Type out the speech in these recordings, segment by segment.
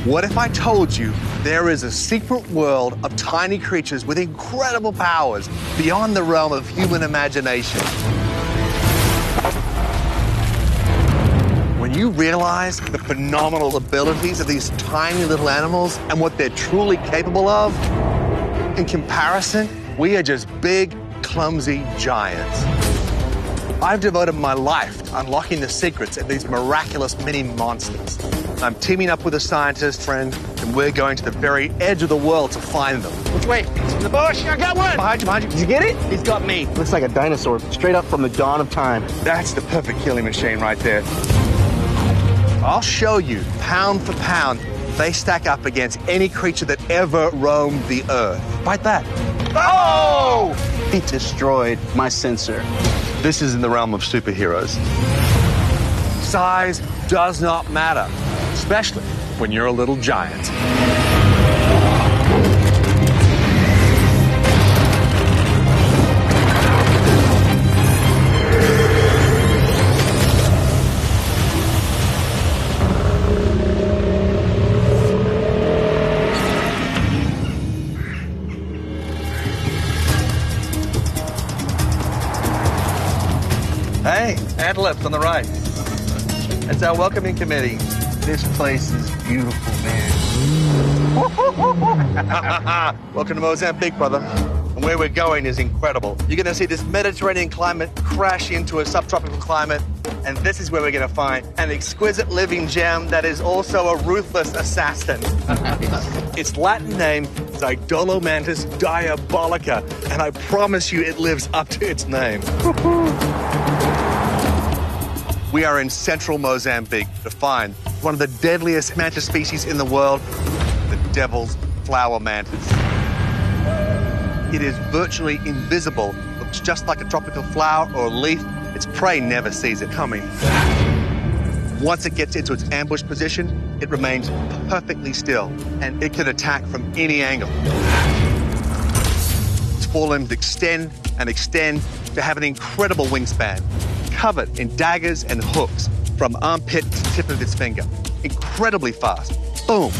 What if I told you there is a secret world of tiny creatures with incredible powers beyond the realm of human imagination? When you realize the phenomenal abilities of these tiny little animals and what they're truly capable of, in comparison, we are just big, clumsy giants. I've devoted my life to unlocking the secrets of these miraculous mini monsters. I'm teaming up with a scientist friend, and we're going to the very edge of the world to find them. Which way? In the bush. I got one. Behind you, behind you. Did you get it? He's got me. Looks like a dinosaur, straight up from the dawn of time. That's the perfect killing machine right there. I'll show you, pound for pound, they stack up against any creature that ever roamed the earth. Bite that. Oh! He destroyed my sensor. This is in the realm of superheroes. Size does not matter, especially when you're a little giant. Hey, antelopes on the right. That's our welcoming committee. This place is beautiful, man. Welcome to Mozambique, brother. And where we're going is incredible. You're going to see this Mediterranean climate crash into a subtropical climate, and this is where we're going to find an exquisite living gem that is also a ruthless assassin. Its Latin name is Idolomantis diabolica, and I promise you it lives up to its name. We are in central Mozambique to find one of the deadliest mantis species in the world, the devil's flower mantis. It is virtually invisible, looks just like a tropical flower or leaf. Its prey never sees it coming. Once it gets into its ambush position, it remains perfectly still, and it can attack from any angle. Its forelimbs extend and extend to have an incredible wingspan, covered in daggers and hooks from armpit to tip of its finger. Incredibly fast. Boom.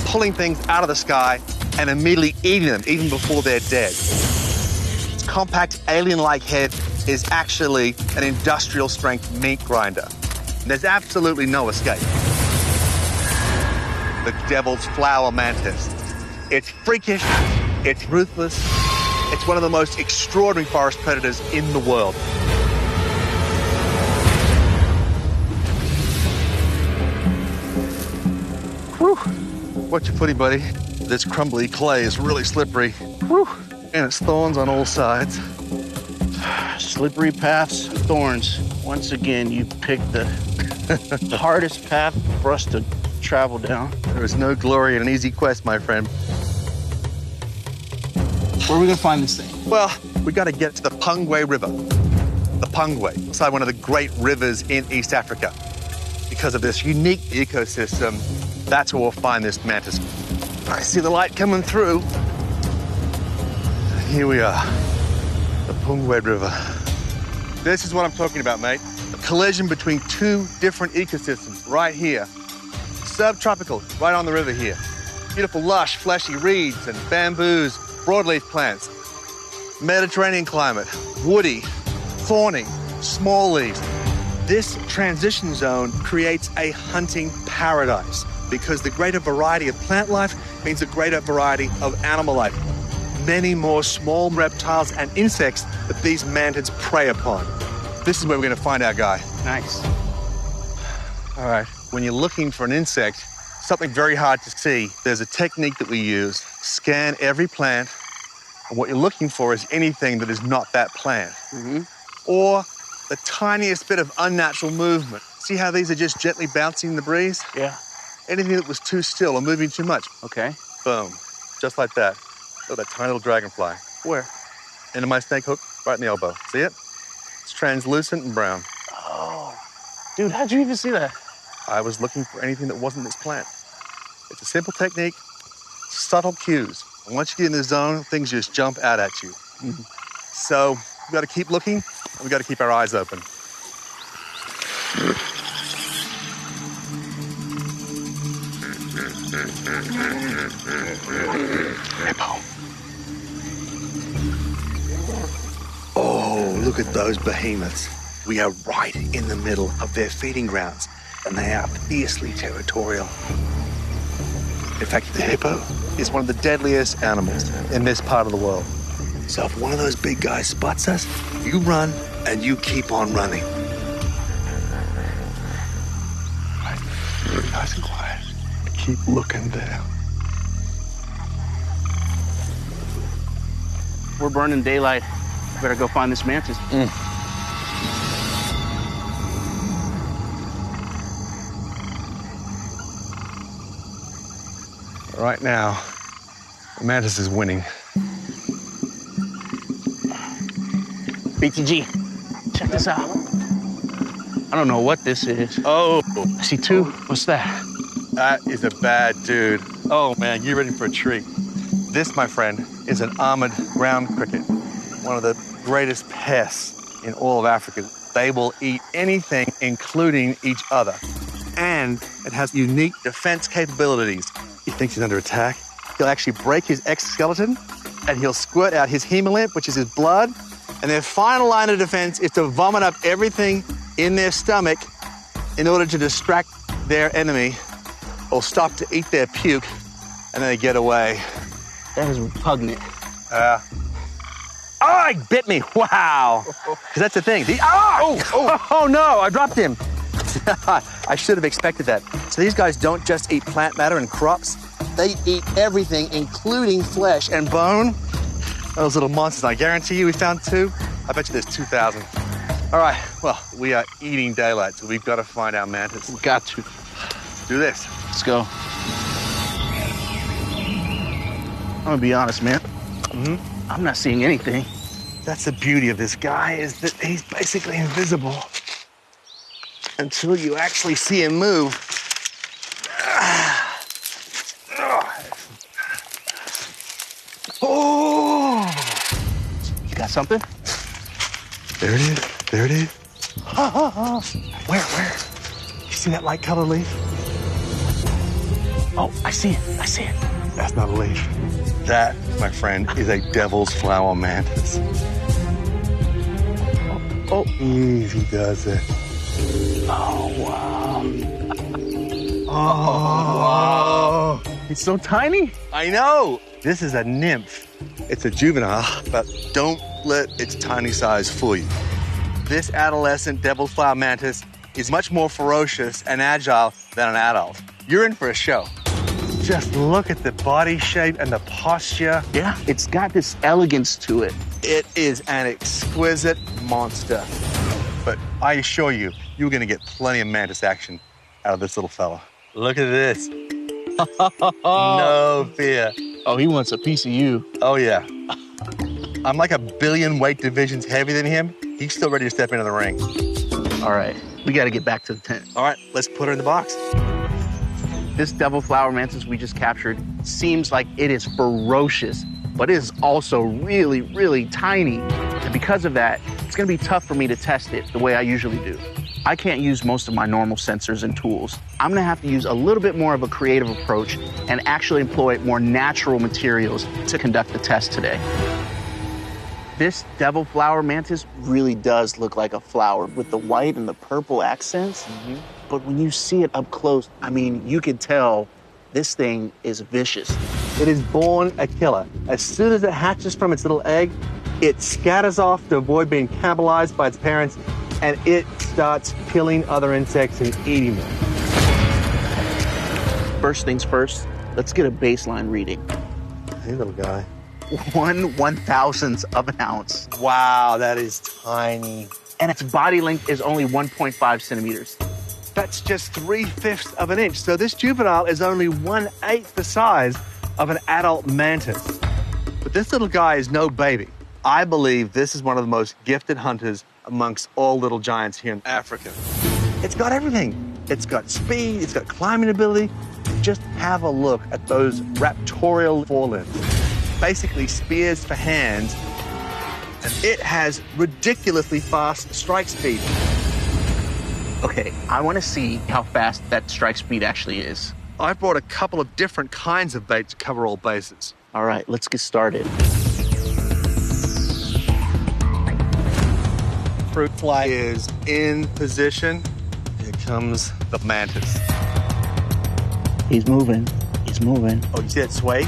Pulling things out of the sky and immediately eating them even before they're dead. Its compact alien-like head is actually an industrial-strength meat grinder. There's absolutely no escape. The devil's flower mantis. It's freakish, it's ruthless, it's one of the most extraordinary forest predators in the world. Whew. Watch your footy, buddy. This crumbly clay is really slippery. Whew. And it's thorns on all sides. Slippery paths, thorns. Once again, you picked the hardest path for us to travel down. There is no glory in an easy quest, my friend. Where are we gonna find this thing? Well, we gotta get to the Pungwe River. The Pungwe, inside one of the great rivers in East Africa. Because of this unique ecosystem, that's where we'll find this mantis. I see the light coming through. Here we are, the Pungwe River. This is what I'm talking about, mate. A collision between two different ecosystems right here. Subtropical, right on the river here. Beautiful, lush, fleshy reeds and bamboos, broadleaf plants. Mediterranean climate, woody, thorny, small leaves. This transition zone creates a hunting paradise because the greater variety of plant life means a greater variety of animal life. Many more small reptiles and insects that these mantids prey upon. This is where we're going to find our guy. Nice. All right, when you're looking for an insect, something very hard to see, there's a technique that we use. Scan every plant, and what you're looking for is anything that is not that plant. Or the tiniest bit of unnatural movement. See how these are just gently bouncing in the breeze? Yeah. Anything that was too still or moving too much. Okay. Boom, just like that. Look at that tiny little dragonfly. Where? Into my snake hook, right in the elbow. See it? It's translucent and brown. Oh. Dude, how'd you even see that? I was looking for anything that wasn't this plant. It's a simple technique, subtle cues. And once you get in the zone, things just jump out at you. So we got to keep looking, and we got to keep our eyes open. Hippo. Oh, look at those behemoths. We are right in the middle of their feeding grounds, and they are fiercely territorial. In fact, the hippo is one of the deadliest animals in this part of the world. So if one of those big guys spots us, you run and you keep on running. Right. Nice and quiet. Keep looking there. We're burning daylight. Better go find this mantis. Right now, the mantis is winning. BTG, check this out. I don't know what this is. Oh, I see two. What's that? That is a bad dude. Oh man, you're ready for a treat. This, my friend, is an armored ground cricket, one of the greatest pests in all of Africa. They will eat anything, including each other. And it has unique defense capabilities. He thinks he's under attack. He'll actually break his exoskeleton, and he'll squirt out his hemolymph, which is his blood. And their final line of defense is to vomit up everything in their stomach in order to distract their enemy or stop to eat their puke, and then they get away. That is repugnant. Oh, he bit me. Wow. Because that's the thing. Oh, no, I dropped him. I should have expected that. So these guys don't just eat plant matter and crops. They eat everything, including flesh and bone. Those little monsters, I guarantee you we found two. I bet you there's 2,000. All right, well, we are eating daylight, so we've got to find our mantis. We got to. Do this. Let's go. I'm gonna be honest, man. I'm not seeing anything. That's the beauty of this guy, is that he's basically invisible until you actually see him move. Oh! You got something? There it is. There it is. Where? You see that light colored leaf? Oh, I see it. I see it. That's not a leaf. That, my friend, is a devil's flower mantis. Oh, easy does it. Oh, wow. Oh, It's so tiny. I know. This is a nymph. It's a juvenile, but don't let its tiny size fool you. This adolescent devil's flower mantis is much more ferocious and agile than an adult. You're in for a show. Just look at the body shape and the posture. Yeah, it's got this elegance to it. It is an exquisite monster. But I assure you, you're gonna get plenty of mantis action out of this little fella. Look at this. No fear. Oh, he wants a piece of you. Oh yeah. I'm like 1 billion weight divisions heavier than him. He's still ready to step into the ring. All right, we got to get back to the tent. All right, let's put her in the box. This devil flower mantis we just captured seems like it is ferocious, but it is also really, really tiny. And because of that, it's gonna be tough for me to test it the way I usually do. I can't use most of my normal sensors and tools. I'm gonna have to use a little bit more of a creative approach and actually employ more natural materials to conduct the test today. This devil flower mantis really does look like a flower with the white and the purple accents. But when you see it up close, I mean, you can tell this thing is vicious. It is born a killer. As soon as it hatches from its little egg, it scatters off to avoid being cannibalized by its parents, and it starts killing other insects and eating them. First things first, let's get a baseline reading. Hey, little guy. 1/1000th of an ounce. Wow, that is tiny. And its body length is only 1.5 centimeters. That's just 3/5 of an inch. So this juvenile is only 1/8 the size of an adult mantis. But this little guy is no baby. I believe this is one of the most gifted hunters amongst all little giants here in Africa. It's got everything. It's got speed, it's got climbing ability. Just have a look at those raptorial forelimbs. Basically spears for hands, and it has ridiculously fast strike speed. Okay, I want to see how fast that strike speed actually is. I brought a couple of different kinds of bait to cover all bases. All right, let's get started. Fruit fly is in position. Here comes the mantis. He's moving. He's moving. Oh, you see that sway?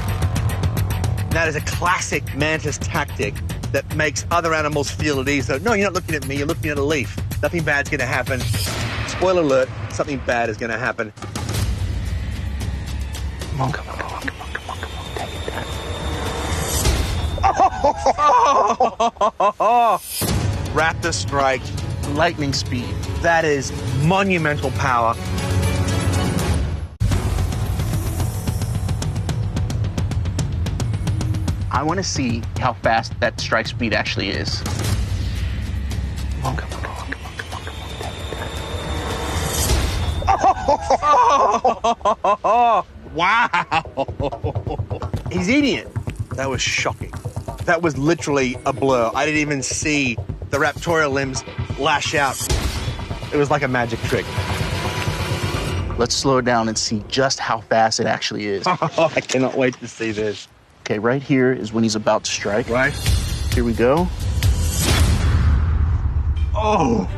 That is a classic mantis tactic that makes other animals feel at ease. So, no, you're not looking at me, you're looking at a leaf. Nothing bad's gonna happen. Spoiler alert, something bad is gonna happen. Come on, come on, come on, come on, come on, come on. Take it down. Raptor strike. Lightning speed. That is monumental power. I want to see how fast that strike speed actually is. Come on, come on, come on, come on, come on, come on. Wow! He's eating it. That was shocking. That was literally a blur. I didn't even see the raptorial limbs lash out. It was like a magic trick. Let's slow it down and see just how fast it actually is. I cannot wait to see this. Okay, right here is when he's about to strike. Right? Here we go. Oh!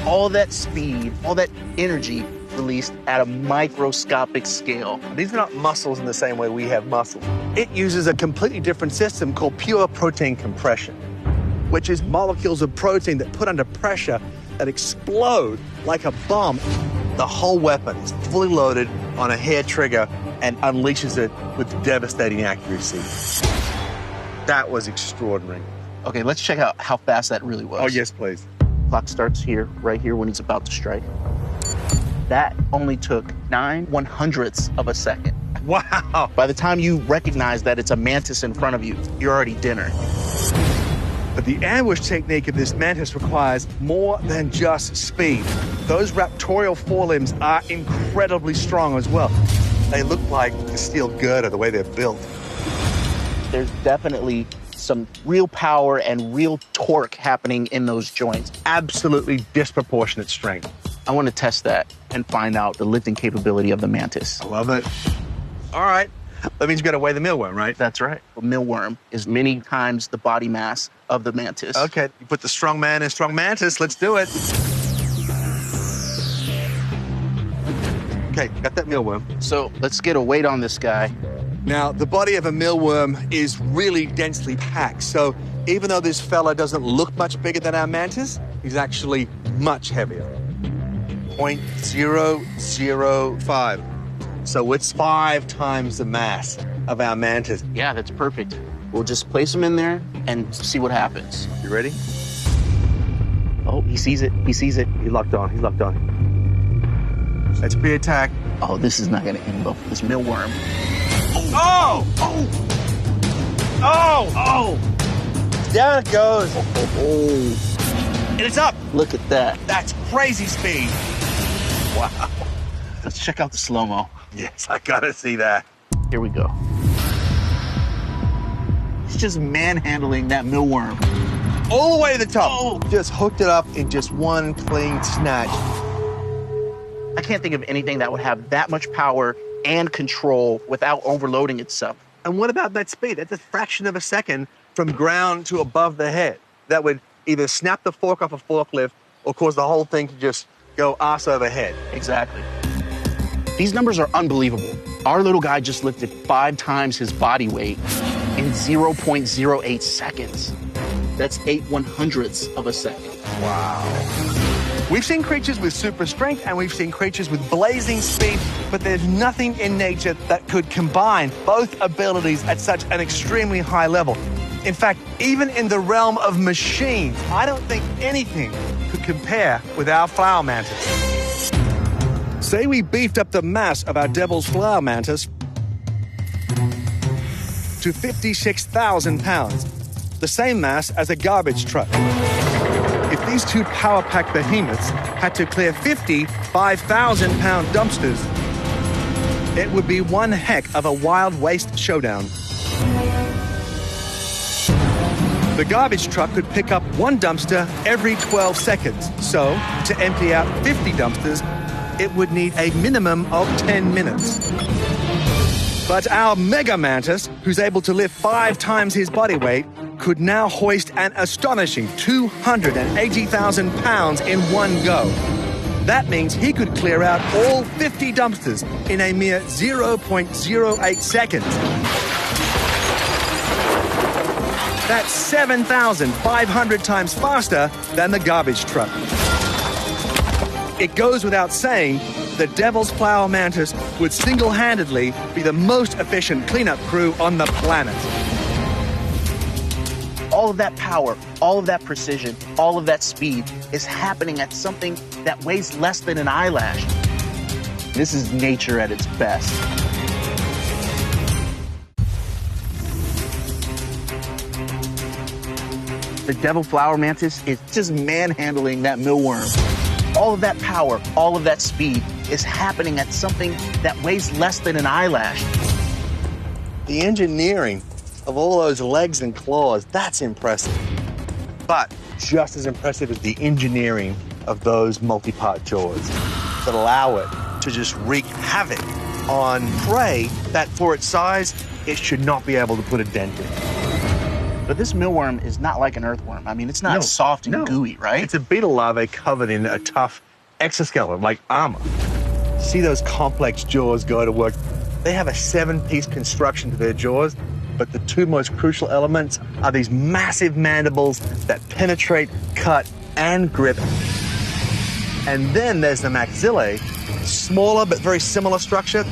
All that speed, all that energy released at a microscopic scale. These are not muscles in the same way we have muscles. It uses a completely different system called pure protein compression, which is molecules of protein that put under pressure that explode like a bomb. The whole weapon is fully loaded on a hair trigger and unleashes it with devastating accuracy. That was extraordinary. Okay, let's check out how fast that really was. Oh, yes, please. Clock starts here, right here when he's about to strike. That only took 9/100ths of a second. Wow. By the time you recognize that it's a mantis in front of you, you're already dinner. But the ambush technique of this mantis requires more than just speed. Those raptorial forelimbs are incredibly strong as well. They look like a steel girder, the way they're built. There's definitely some real power and real torque happening in those joints. Absolutely disproportionate strength. I want to test that and find out the lifting capability of the mantis. I love it. All right. That means you got to weigh the mealworm, right? That's right. A mealworm is many times the body mass of the mantis. Okay, you put the strong man in strong mantis. Let's do it. Okay, got that mealworm. So let's get a weight on this guy. Now, the body of a mealworm is really densely packed. So even though this fella doesn't look much bigger than our mantis, he's actually much heavier. 0.005. So it's 5 times the mass of our mantis. Yeah, that's perfect. We'll just place him in there and see what happens. You ready? Oh, he sees it. He sees it. He's locked on. He's locked on. Let's pre-attack. Oh, this is not going to end well for this mealworm. Oh! Oh! Oh! Oh! Down it goes. Oh. And it's up. Look at that. That's crazy speed. Wow. Let's check out the slow-mo. Yes, I gotta see that. Here we go. He's just manhandling that mealworm. All the way to the top. Oh. Just hooked it up in just one clean snatch. I can't think of anything that would have that much power and control without overloading itself. And what about that speed? That's a fraction of a second from ground to above the head. That would either snap the fork off a forklift or cause the whole thing to just go ass over head. Exactly. These numbers are unbelievable. Our little guy just lifted 5 times his body weight in 0.08 seconds. That's 8/100ths of a second. Wow. We've seen creatures with super strength and we've seen creatures with blazing speed, but there's nothing in nature that could combine both abilities at such an extremely high level. In fact, even in the realm of machines, I don't think anything could compare with our flower mantis. Say we beefed up the mass of our devil's flower mantis to 56,000 pounds, the same mass as a garbage truck. If these two power-packed behemoths had to clear 50 5,000-pound dumpsters, it would be one heck of a wild waste showdown. The garbage truck could pick up one dumpster every 12 seconds. So, to empty out 50 dumpsters, it would need a minimum of 10 minutes. But our mega mantis, who's able to lift 5 times his body weight, could now hoist an astonishing 280,000 pounds in one go. That means he could clear out all 50 dumpsters in a mere 0.08 seconds. That's 7,500 times faster than the garbage truck. It goes without saying, the Devil's Flower Mantis would single-handedly be the most efficient cleanup crew on the planet. All of that power, all of that precision, all of that speed is happening at something that weighs less than an eyelash. This is nature at its best. The Devil Flower Mantis is just manhandling that mealworm. All of that power, all of that speed is happening at something that weighs less than an eyelash. The engineering of all those legs and claws, that's impressive. But just as impressive is the engineering of those multi-part jaws that allow it to just wreak havoc on prey that, for its size, it should not be able to put a dent in. But this mealworm is not like an earthworm. I mean, it's not soft and gooey, right? It's a beetle larvae covered in a tough exoskeleton, like armor. See those complex jaws go to work. They have a 7-piece construction to their jaws, but the 2 most crucial elements are these massive mandibles that penetrate, cut, and grip. And then there's the maxillae, smaller but very similar structure.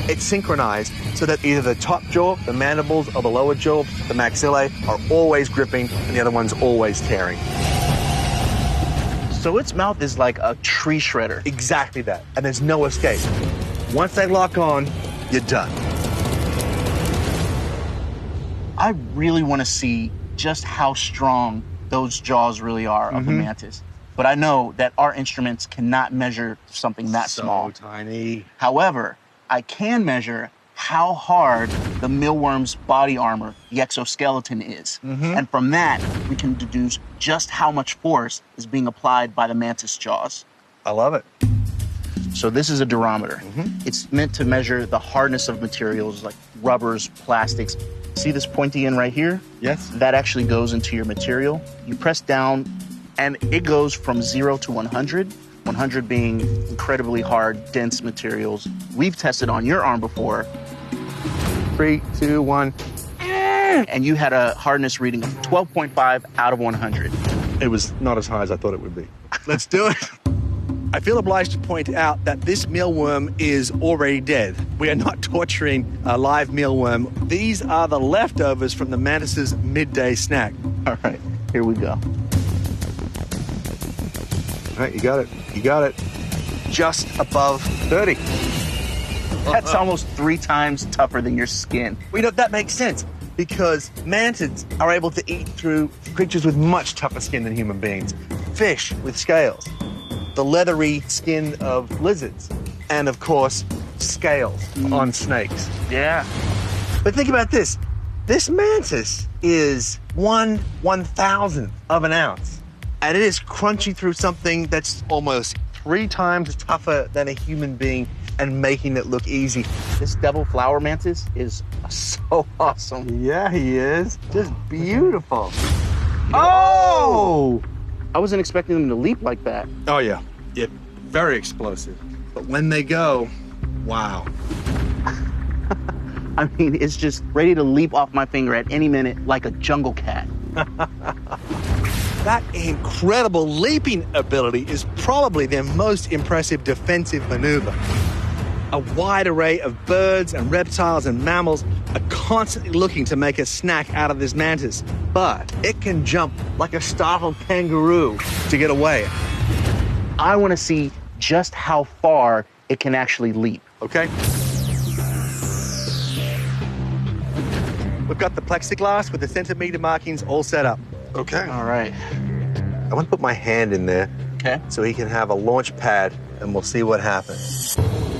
It's synchronized so that either the top jaw, the mandibles, or the lower jaw, the maxillae, are always gripping and the other one's always tearing. So its mouth is like a tree shredder. Exactly that. And there's no escape. Once they lock on, you're done. I really want to see just how strong those jaws really are of the mantis. But I know that our instruments cannot measure something that small. So tiny. However, I can measure how hard the mealworm's body armor, the exoskeleton, is. And from that, we can deduce just how much force is being applied by the mantis jaws. I love it. So this is a durometer. It's meant to measure the hardness of materials like rubbers, plastics. See this pointy end right here? Yes. That actually goes into your material. You press down, and it goes from 0 to 100. 100 being incredibly hard, dense materials. We've tested on your arm before. 3, 2, 1. And you had a hardness reading of 12.5 out of 100. It was not as high as I thought it would be. Let's do it. I feel obliged to point out that this mealworm is already dead. We are not torturing a live mealworm. These are the leftovers from the mantis's midday snack. All right, here we go. All right, you got it. You got it. Just above 30. That's almost 3 times tougher than your skin. Well, you know, that makes sense because mantids are able to eat through creatures with much tougher skin than human beings. Fish with scales, the leathery skin of lizards, and of course, scales on snakes. Yeah. But think about this. This mantis is 1/1000th of an ounce, and it is crunchy through something that's almost 3 times tougher than a human being and making it look easy. This devil flower mantis is so awesome. Yeah, he is. Just beautiful. Oh! I wasn't expecting them to leap like that. Oh, yeah. Yeah, very explosive. But when they go, wow. I mean, it's just ready to leap off my finger at any minute like a jungle cat. That incredible leaping ability is probably their most impressive defensive maneuver. A wide array of birds and reptiles and mammals are constantly looking to make a snack out of this mantis, but it can jump like a startled kangaroo to get away. I want to see just how far it can actually leap. Okay? We've got the plexiglass with the centimeter markings all set up. Okay. All right. I want to put my hand in there Okay. so he can have a launch pad, and we'll see what happens.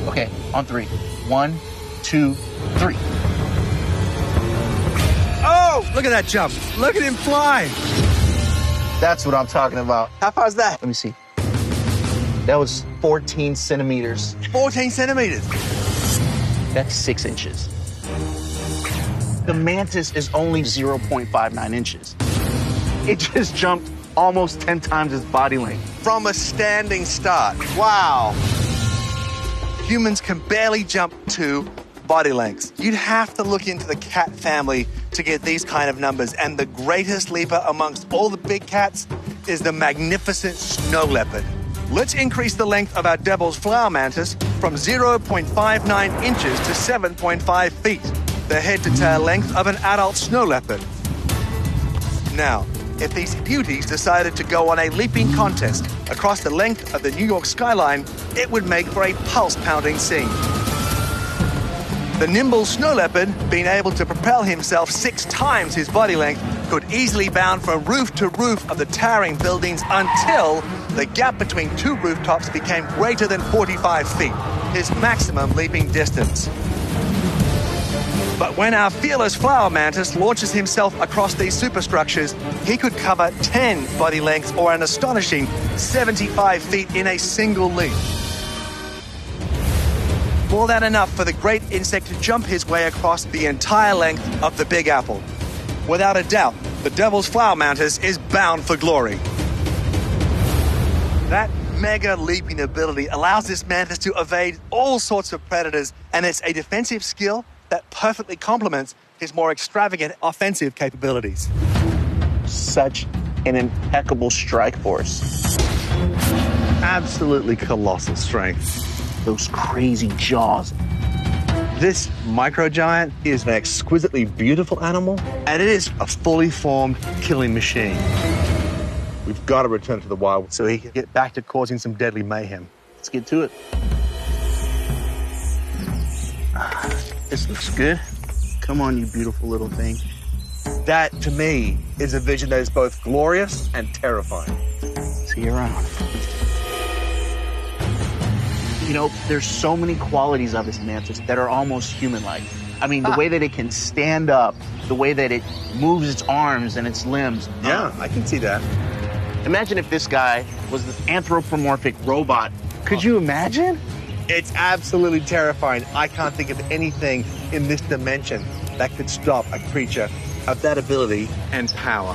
Okay, on 3. 1, 2, 3. Oh, look at that jump. Look at him fly. That's what I'm talking about. How far is that? Let me see. That was 14 centimeters. 14 centimeters. That's 6 inches. The mantis is only 0.59 inches. It just jumped almost 10 times its body length. From a standing start. Wow. Humans can barely jump to body lengths. You'd have to look into the cat family to get these kind of numbers. And the greatest leaper amongst all the big cats is the magnificent snow leopard. Let's increase the length of our devil's flower mantis from 0.59 inches to 7.5 feet, the head-to-tail length of an adult snow leopard. Now, if these beauties decided to go on a leaping contest across the length of the New York skyline, it would make for a pulse-pounding scene. The nimble snow leopard, being able to propel himself 6 times his body length, could easily bound from roof to roof of the towering buildings until the gap between 2 rooftops became greater than 45 feet, his maximum leaping distance. But when our fearless flower mantis launches himself across these superstructures, he could cover 10 body lengths or an astonishing 75 feet in a single leap. More than enough for the great insect to jump his way across the entire length of the Big Apple. Without a doubt, the devil's flower mantis is bound for glory. That mega leaping ability allows this mantis to evade all sorts of predators, and it's a defensive skill that perfectly complements his more extravagant offensive capabilities. Such an impeccable strike force. Absolutely colossal strength. Those crazy jaws. This microgiant is an exquisitely beautiful animal, and it is a fully formed killing machine. We've got to return it to the wild so he can get back to causing some deadly mayhem. Let's get to it. This looks good. Come on, you beautiful little thing. That, to me, is a vision that is both glorious and terrifying. See you around. You know, there's so many qualities of this mantis that are almost human-like. I mean, the way that it can stand up, the way that it moves its arms and its limbs. Yeah, I can see that. Imagine if this guy was this anthropomorphic robot. Could you imagine? It's absolutely terrifying. I can't think of anything in this dimension that could stop a creature of that ability and power.